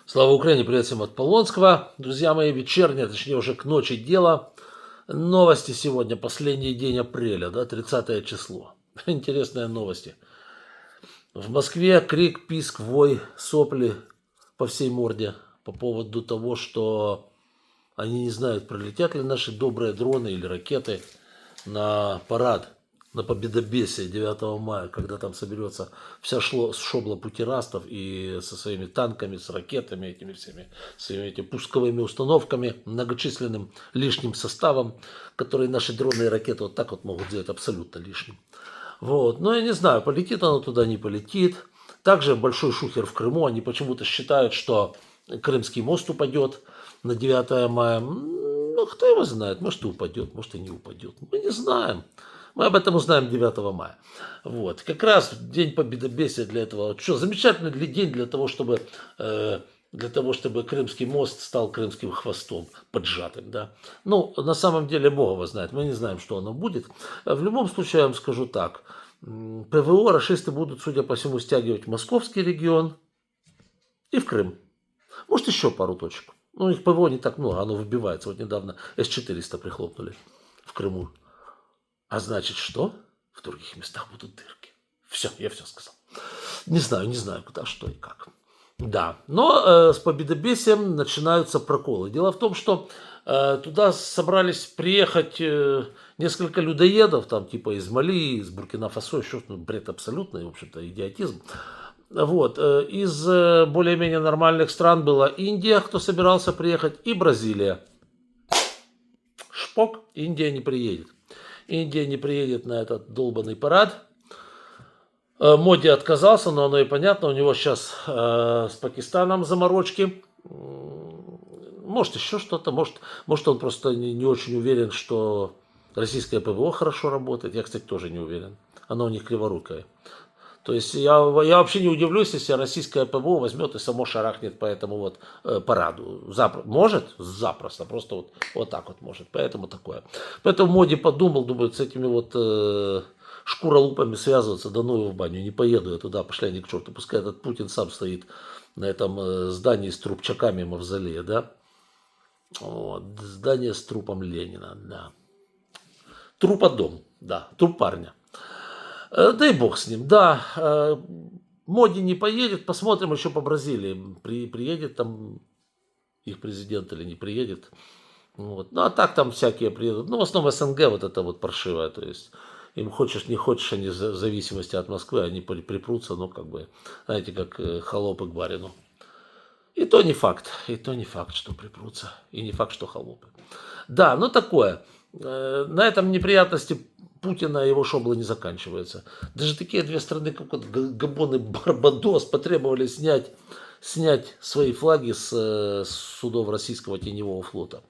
Слава Украине, привет всем от Полонского. Друзья мои, вечернее, точнее уже к ночи дело. Новости сегодня, последний день апреля, да, 30 число. Интересные новости. В Москве крик, писк, вой, сопли по всей морде по поводу того, что они не знают, пролетят ли наши добрые дроны или ракеты на парад, на Победобесие 9 мая, когда там соберется вся шобла путирастов и со своими танками, с ракетами, этими всеми, своими этими пусковыми установками, многочисленным лишним составом, который наши дроны и ракеты вот так вот могут сделать абсолютно лишним. Вот. Но я не знаю, полетит оно туда, не полетит. Также большой шухер в Крыму. Они почему-то считают, что Крымский мост упадет на 9 мая. Ну, кто его знает, может и упадет, может и не упадет. Мы не знаем. Мы об этом узнаем 9 мая. Вот. Как раз день Победобесия для этого. Что, замечательный день для того, чтобы Крымский мост стал крымским хвостом поджатым. Да? Ну, на самом деле, Бог его знает. Мы не знаем, что оно будет. В любом случае, я вам скажу так. ПВО рашисты будут, судя по всему, стягивать в московский регион и в Крым. Может, еще пару точек. Ну, их ПВО не так много, оно выбивается. Вот недавно С-400 прихлопнули в Крыму. А значит, что? В других местах будут дырки. Все, я все сказал. Не знаю, куда, что и как. Да, но с Победобесием начинаются проколы. Дело в том, что туда собрались приехать несколько людоедов, там типа из Мали, из Буркина-Фасо, еще бред абсолютный, в общем-то, идиотизм. Вот, из более-менее нормальных стран была Индия, кто собирался приехать, и Бразилия. Шпок, Индия не приедет. Индия не приедет на этот долбанный парад. Моди отказался, но оно и понятно, у него сейчас с Пакистаном заморочки. Может еще что-то, может он просто не очень уверен, что российское ПВО хорошо работает. Я, кстати, тоже не уверен. Оно у них криворукое. То есть я вообще не удивлюсь, если российское ПВО возьмет и само шарахнет по этому вот параду. Может? Запросто. Просто вот так вот может. Поэтому такое. Поэтому Моди подумал, думает, с этими вот шкуролупами связываться, да ну его в баню. Не поеду я туда, пошли они к черту. Пускай этот Путин сам стоит на этом здании с трупчаками мавзолея, да? Вот. Здание с трупом Ленина, да. Труподом, да. Труп парня. Да и бог с ним, да. Моди не поедет, посмотрим еще по Бразилии. Приедет там их президент или не приедет. Вот. Ну, а так там всякие приедут. Ну, в основном СНГ вот это вот паршивое. То есть им хочешь, не хочешь, они в зависимости от Москвы, они припрутся, ну, как бы, знаете, как холопы к барину. И то не факт, что припрутся. И не факт, что холопы. Да, ну такое. На этом неприятности Путина и его шоблы не заканчиваются. Даже такие две страны, как вот Габон и Барбадос, потребовали снять свои флаги с судов российского теневого флота.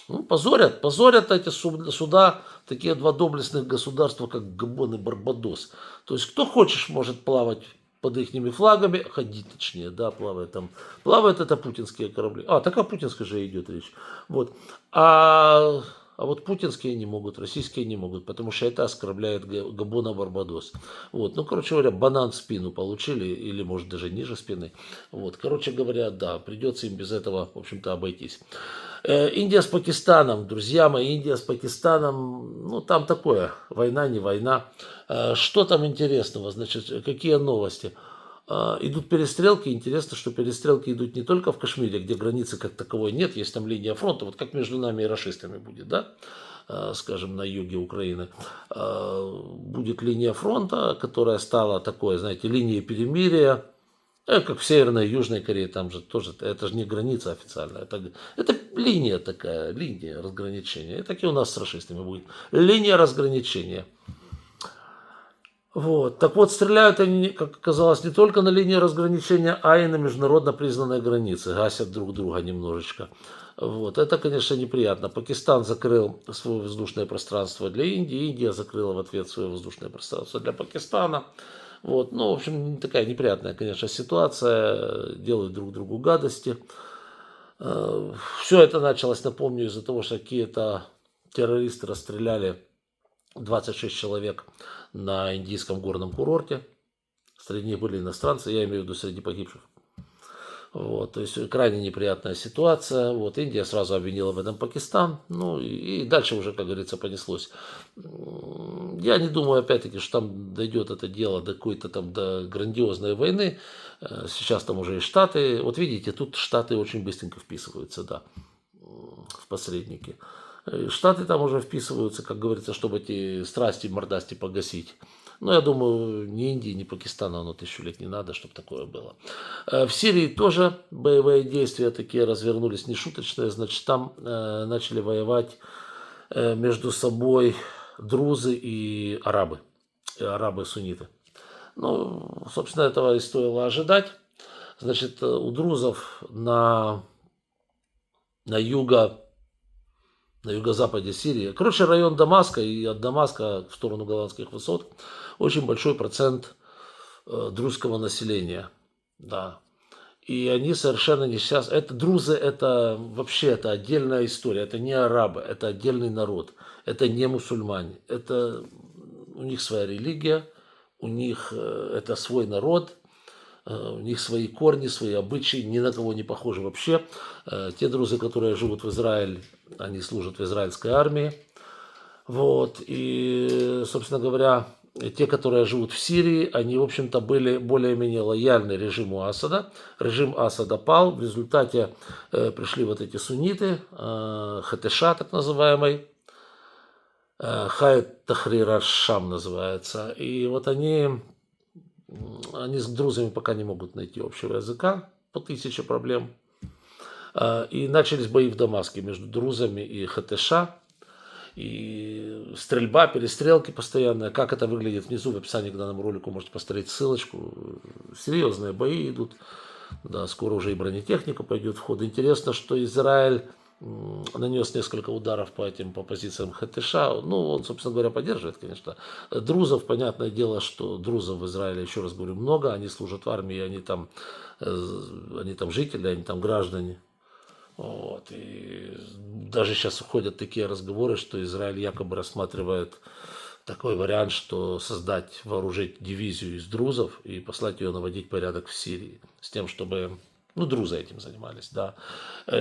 Ну, позорят эти суда, такие два доблестных государства, как Габон и Барбадос. То есть, кто хочешь, может плавать под ихними флагами, ходить точнее, да, плавает там. Плавают это путинские корабли. Так о путинской же идет речь. Вот. А вот путинские не могут, российские не могут, потому что это оскорбляет Габона, Барбадос. Вот. Ну, короче говоря, банан в спину получили, или, может, даже ниже спины. Вот. Короче говоря, да, придется им без этого, в общем-то, обойтись. Индия с Пакистаном, друзья мои, Индия с Пакистаном, ну, там такое, война, не война. Что там интересного, значит, какие новости? Идут перестрелки. Интересно, что перестрелки идут не только в Кашмире, где границы как таковой нет, есть там линия фронта, вот как между нами и рашистами будет, да, скажем, на юге Украины. Будет линия фронта, которая стала такой, знаете, линией перемирия, как в Северной и Южной Корее, там же тоже, это же не граница официальная, это линия такая, линия разграничения. И так и у нас с рашистами будет. Линия разграничения. Вот. Так вот, стреляют они, как оказалось, не только на линии разграничения, а и на международно признанной границе. Гасят друг друга немножечко. Вот. Это, конечно, неприятно. Пакистан закрыл свое воздушное пространство для Индии. Индия закрыла в ответ свое воздушное пространство для Пакистана. Вот. Ну, в общем, такая неприятная, конечно, ситуация. Делают друг другу гадости. Все это началось, напомню, из-за того, что какие-то террористы расстреляли 26 человек на индийском горном курорте. Среди них были иностранцы, я имею в виду среди погибших. Вот, то есть крайне неприятная ситуация. Вот, Индия сразу обвинила в этом Пакистан. Ну и дальше уже, как говорится, понеслось. Я не думаю, опять-таки, что там дойдет это дело до какой-то там до грандиозной войны. Сейчас там уже и Штаты. Вот видите, тут Штаты очень быстренько вписываются, да, в посредники. Штаты там уже вписываются, как говорится, чтобы эти страсти, мордасти погасить. Но я думаю, ни Индии, ни Пакистану оно 1000 лет не надо, чтобы такое было. В Сирии тоже боевые действия такие развернулись нешуточные. Значит, там начали воевать между собой друзы и арабы. Арабы-сунниты. Ну, собственно, этого и стоило ожидать. Значит, у друзов на юго-западе Сирии. Короче, район Дамаска, и от Дамаска в сторону Голландских высот очень большой процент друзского населения. Да. И они совершенно не сейчас. Это друзы, это вообще это отдельная история. Это не арабы, это отдельный народ. Это не мусульмане. Это у них своя религия, у них это свой народ. У них свои корни, свои обычаи, ни на кого не похожи вообще. Те друзы, которые живут в Израиле, они служат в израильской армии. Вот. И, собственно говоря, те, которые живут в Сирии, они, в общем-то, были более-менее лояльны режиму Асада. Режим Асада пал. В результате пришли вот эти сунниты, ХТШ так называемый, Хайат Тахрир аш-Шам называется. И вот они с друзьями пока не могут найти общего языка, по 1000 проблем. И начались бои в Дамаске между друзами и ХТШ. И стрельба, перестрелки постоянные. Как это выглядит внизу в описании к данному ролику, можете поставить ссылочку. Серьезные бои идут. Да, скоро уже и бронетехника пойдет в ход. Интересно, что Израиль нанес несколько ударов по позициям ХТШ. Ну, он, собственно говоря, поддерживает, конечно. Друзов, понятное дело, что друзов в Израиле, еще раз говорю, много. Они служат в армии, они там жители, они там граждане. Вот. И даже сейчас уходят такие разговоры, что Израиль якобы рассматривает такой вариант, что вооружить дивизию из друзов и послать ее наводить порядок в Сирии. С тем, чтобы друзы этим занимались, да.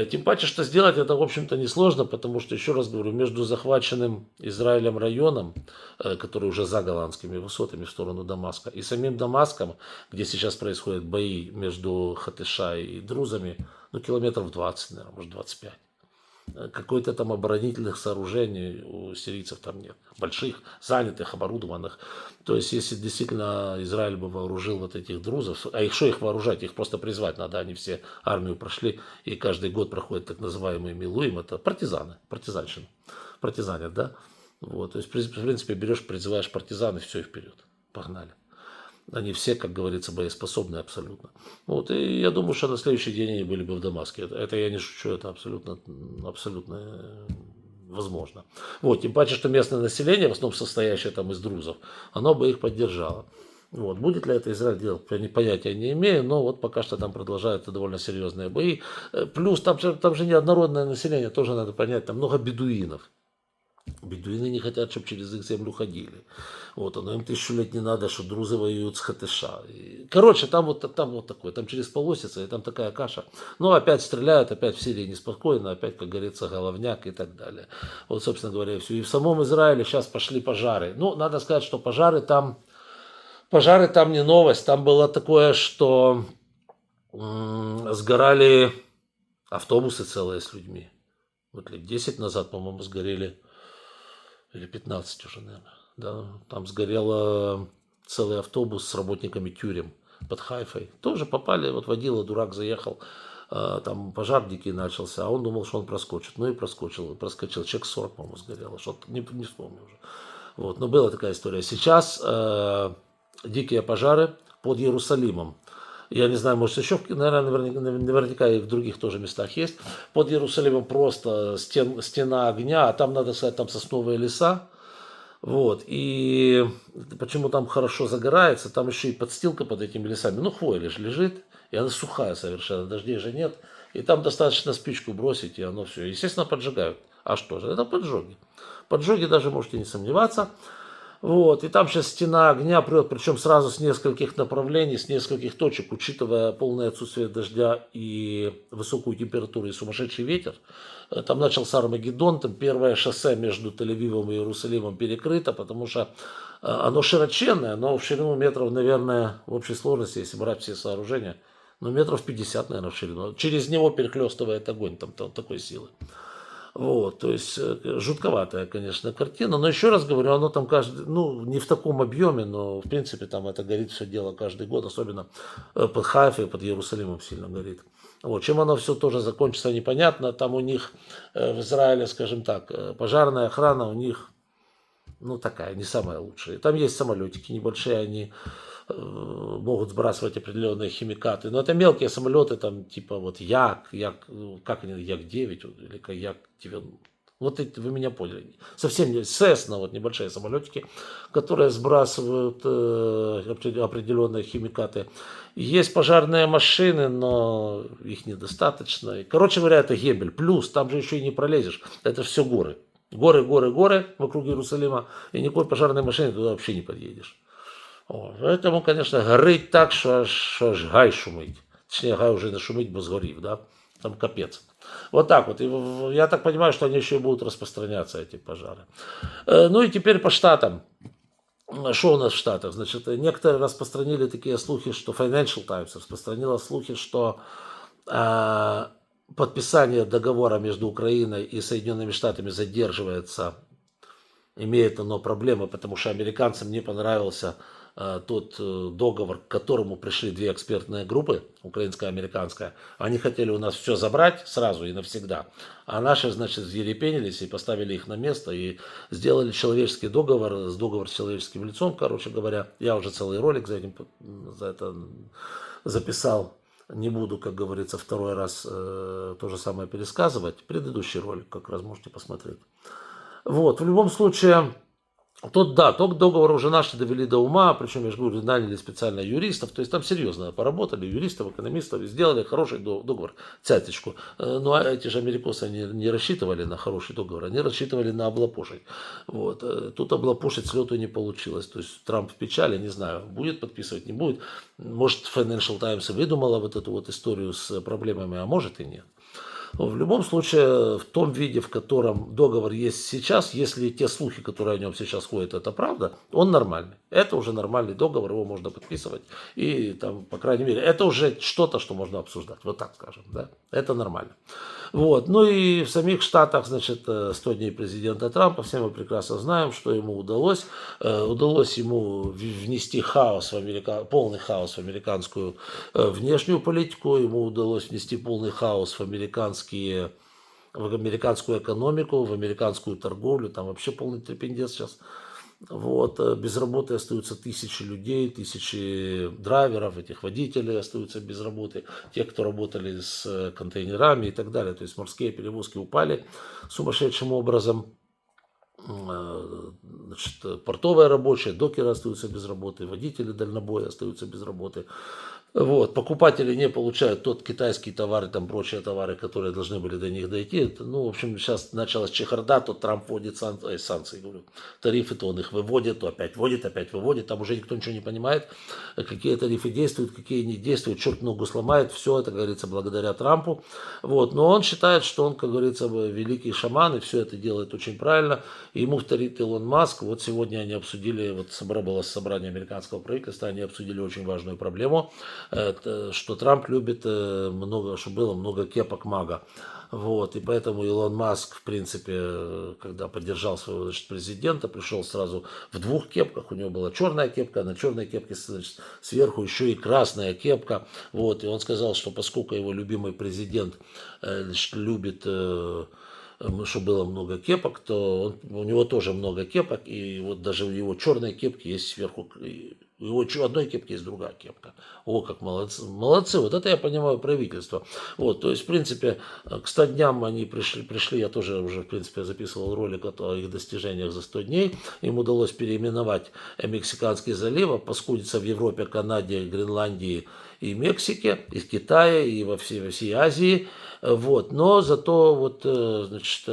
Тем паче, что сделать это, в общем-то, несложно, потому что, еще раз говорю, между захваченным Израилем районом, который уже за Голландскими высотами в сторону Дамаска, и самим Дамаском, где сейчас происходят бои между ХТШ и друзами, километров 20, наверное, может 25. Какой-то там оборонительных сооружений у сирийцев там нет. Больших, занятых, оборудованных. То есть, если действительно Израиль бы вооружил вот этих друзов, а их что их вооружать? Их просто призвать надо. Они все армию прошли, и каждый год проходят так называемые милуим. Это партизаны, партизанщина. Партизанят, да? Вот. То есть, в принципе, берешь, призываешь партизан, и все, и вперед. Погнали. Они все, как говорится, боеспособны абсолютно. Вот, и я думаю, что на следующий день они были бы в Дамаске. Это я не шучу, это абсолютно возможно. Вот, тем паче, что местное население, в основном состоящее там из друзов, оно бы их поддержало. Вот, будет ли это Израиль делать, понятия не имею, но вот пока что там продолжаются довольно серьезные бои. Плюс там же неоднородное население, тоже надо понять, там много бедуинов. Бедуины не хотят, чтобы через их землю ходили. Вот, оно им 1000 лет не надо, что друзы воюют с ХТШ. Короче, там вот такое, там через полосица, и там такая каша. Но опять стреляют, опять в Сирии неспокойно, опять, как говорится, головняк и так далее. Вот, собственно говоря, и все. И в самом Израиле сейчас пошли пожары. Ну, надо сказать, что пожары там не новость. Там было такое, что сгорали автобусы целые с людьми. Вот лет 10 назад, по-моему, сгорели. Или 15 уже, наверное. Да, там сгорел целый автобус с работниками тюрем под Хайфой. Тоже попали, вот водила, дурак заехал, там пожар дикий начался, а он думал, что он проскочит. Ну и проскочил. Человек 40, по-моему, сгорело. Что-то не вспомню уже. Вот, но была такая история. Сейчас дикие пожары под Иерусалимом. Я не знаю, может еще, наверное, наверняка и в других тоже местах есть. Под Иерусалимом просто стена огня, а там, надо сказать, там сосновые леса. Вот. И почему там хорошо загорается, там еще и подстилка под этими лесами. Хвоя лишь лежит, и она сухая совершенно, дождей же нет. И там достаточно спичку бросить, и оно все. Естественно, поджигают. А что же? Это поджоги. Поджоги даже можете не сомневаться. Вот, и там сейчас стена огня прет, причем сразу с нескольких направлений, с нескольких точек, учитывая полное отсутствие дождя и высокую температуру и сумасшедший ветер. Там начался Армагеддон, там первое шоссе между Тель-Авивом и Иерусалимом перекрыто, потому что оно широченное, но в ширину метров, наверное, в общей сложности, если брать все сооружения, ну, метров 50, наверное, в ширину. Через него перехлестывает огонь, там такой силы. Вот, то есть жутковатая, конечно, картина, но еще раз говорю, оно там каждый, ну, не в таком объеме, но в принципе там это горит все дело каждый год, особенно под Хайфой, под Иерусалимом сильно горит. Вот, чем оно все тоже закончится, непонятно. Там у них в Израиле, скажем так, пожарная охрана у них, ну, такая, не самая лучшая. Там есть самолетики небольшие, они могут сбрасывать определенные химикаты. Но это мелкие самолеты, там типа вот как они, Як-9 или как Як-9. Вот эти, вы меня поняли. Совсем не Cessna, вот небольшие самолетики, которые сбрасывают определенные химикаты. Есть пожарные машины, но их недостаточно. И, короче говоря, это Гебель. Плюс там же еще и не пролезешь. Это все горы. Горы, горы, горы вокруг Иерусалима. И никакой пожарной машины туда вообще не подъедешь. О, поэтому, конечно, горить так, що аж гай шумить. Точнее, гай уже не шумить, бо згорів, да? Там капец. Вот так вот. И я так понимаю, что они еще и будут распространяться, эти пожары. Ну и теперь по штатам. Что у нас в Штатах? Значит, некоторые распространили такие слухи, что Financial Times распространила слухи, что подписание договора между Украиной и Соединенными Штатами задерживается. Имеет оно проблемы, потому что американцам не понравился тот договор, к которому пришли две экспертные группы, украинская и американская. Они хотели у нас все забрать сразу и навсегда. А наши, значит, взъерепенились и поставили их на место и сделали человеческий договор, договор с человеческим лицом, короче говоря. Я уже целый ролик за это записал. Не буду, как говорится, второй раз то же самое пересказывать. Предыдущий ролик как раз можете посмотреть. Вот, в любом случае, тот договор уже наши довели до ума, причем, я же говорю, наняли специально юристов, то есть там серьезно поработали, юристов, экономистов, и сделали хороший договор, цяточку. Ну, а эти же америкосы, они не рассчитывали на хороший договор, они рассчитывали на облапошить. Вот. Тут облапошить с лету не получилось, то есть Трамп в печали, не знаю, будет подписывать, не будет. Может, Financial Times и выдумала вот эту вот историю с проблемами, а может и нет. В любом случае, в том виде, в котором договор есть сейчас, если те слухи, которые о нем сейчас ходят, это правда, он нормальный. Это уже нормальный договор, его можно подписывать. И там, по крайней мере, это уже что-то, что можно обсуждать. Вот так скажем, да. Это нормально. Вот. Ну и в самих Штатах, значит, 100 дней президента Трампа, все мы прекрасно знаем, что ему удалось. Удалось ему внести хаос полный хаос в американскую внешнюю политику, ему удалось внести полный хаос в американскую экономику, в американскую торговлю, там вообще полный трепендец сейчас. Вот, без работы остаются тысячи людей, тысячи драйверов, этих водителей остаются без работы, те, кто работали с контейнерами и так далее. То есть морские перевозки упали сумасшедшим образом. Значит, портовые рабочие, докеры остаются без работы, водители дальнобоя остаются без работы. Вот, покупатели не получают тот китайский товар и там прочие товары, которые должны были до них дойти. Ну, в общем, сейчас началась чехарда, то Трамп вводит санкции, говорю, тарифы, то он их выводит, то опять вводит, опять выводит. Там уже никто ничего не понимает, какие тарифы действуют, какие не действуют. Черт ногу сломает, все это, как говорится, благодаря Трампу. Вот, но он считает, что он, как говорится, великий шаман, и все это делает очень правильно. И ему вторит Илон Маск. Вот сегодня они обсудили, вот было собрание американского правительства, они обсудили очень важную проблему, что Трамп любит много, чтобы было много кепок мага. Вот, и поэтому Илон Маск, в принципе, когда поддержал своего, значит, президента, пришел сразу в двух кепках. У него была черная кепка, на черной кепке, значит, сверху еще и красная кепка. Вот, и он сказал, что поскольку его любимый президент, значит, любит, чтобы было много кепок, то у него тоже много кепок, и вот даже в его черной кепке есть сверху, у его одной кепки есть другая кепка. О, как молодцы. Молодцы, вот это я понимаю правительство. Вот, то есть, в принципе, к 100 дням они пришли, я тоже уже, в принципе, записывал ролик о их достижениях за 100 дней. Им удалось переименовать Мексиканский залив, паскудиться в Европе, Канаде, Гренландии и Мексике, и Китае, и во всей Азии. Вот. Но зато вот, значит,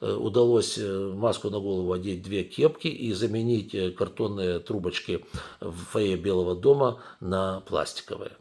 удалось маску на голову одеть 2 кепки и заменить картонные трубочки в фойе Белого дома на пластиковые.